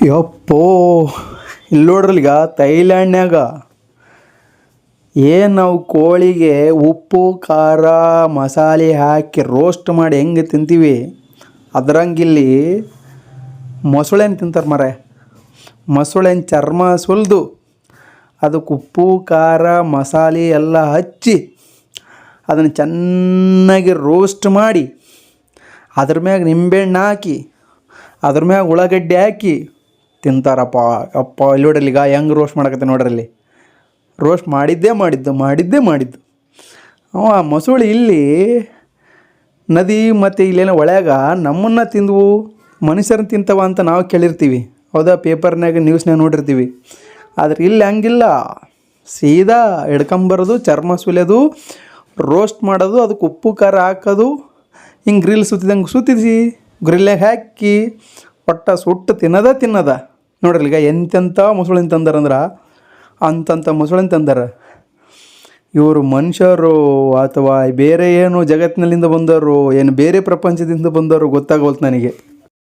ಯಪ್ಪೋ ಇಲ್ಲಿ ನೋಡ್ರಲ್ಗ ಥೈಲ್ಯಾಂಡ್ನ್ಯಾಗ ಏನು ನಾವು ಕೋಳಿಗೆ ಉಪ್ಪು ಖಾರ ಮಸಾಲೆ ಹಾಕಿ ರೋಸ್ಟ್ ಮಾಡಿ ಹೆಂಗೆ ತಿಂತೀವಿ ಅದರಂಗಿಲ್ಲಿ ಮೊಸಳೆನ ತಿಂತಾರೆ ಮರೆ. ಮೊಸಳೆನ ಚರ್ಮ ಸುಲಿದು ಅದಕ್ಕೆ ಉಪ್ಪು ಖಾರ ಮಸಾಲೆ ಎಲ್ಲ ಹಚ್ಚಿ ಅದನ್ನು ಚೆನ್ನಾಗಿ ರೋಸ್ಟ್ ಮಾಡಿ ಅದ್ರ ಮ್ಯಾಗ ನಿಂಬೆಹಣ್ಣು ಹಾಕಿ ಅದ್ರ ಮ್ಯಾಗ ಉಳ್ಳಾಗಡ್ಡಿ ಹಾಕಿ ತಿಂತಾರಪ್ಪ. ಅಪ್ಪ ಇಲ್ಲಿ ನೋಡ್ರಿ ಈಗ ಹೆಂಗೆ ರೋಸ್ಟ್ ಮಾಡಕತ್ತೆ ನೋಡ್ರಲ್ಲಿ. ರೋಸ್ಟ್ ಮಾಡಿದ್ದು ಅವ ಮೊಸಳೆ ಇಲ್ಲಿ ನದಿ ಮತ್ತು ಇಲ್ಲೇನೋ ಒಳ್ಯಾಗ ನಮ್ಮನ್ನು ತಿಂದವು ಮನುಷ್ಯರನ್ನ ತಿಂತವ ಅಂತ ನಾವು ಕೇಳಿರ್ತೀವಿ, ಹೌದಾ? ಪೇಪರ್ನಾಗ ನ್ಯೂಸ್ನಾಗ ನೋಡಿರ್ತೀವಿ. ಆದರೆ ಇಲ್ಲಿ ಹಂಗಿಲ್ಲ, ಸೀದಾ ಹಿಡ್ಕೊಂಬರೋದು, ಚರ್ಮ ಸುಲಿಯೋದು, ರೋಸ್ಟ್ ಮಾಡೋದು, ಅದಕ್ಕೆ ಉಪ್ಪು ಖಾರ ಹಾಕೋದು, ಹಿಂಗೆ ಗ್ರಿಲ್ ಸುತ್ತಿಸಿ ಗ್ರಿಲ್ನಾಗ ಹಾಕಿ ಒಟ್ಟು ಸುಟ್ಟು ತಿನ್ನೋದ ನೋಡ್ರಿ. ಈಗ ಎಂತೆಂಥ ಮೊಸಳೆನ ತಂದಾರಂದ್ರೆ ಅಂತಂಥ ಮೊಸಳೆನ ತಂದಾರ. ಇವರು ಮನುಷ್ಯರು ಅಥವಾ ಬೇರೆ ಏನು ಜಗತ್ತಿನಲ್ಲಿಂದ ಬಂದವರು ಏನು ಬೇರೆ ಪ್ರಪಂಚದಿಂದ ಬಂದವರು ಗೊತ್ತಾಗೋಲ್ತು ನನಗೆ.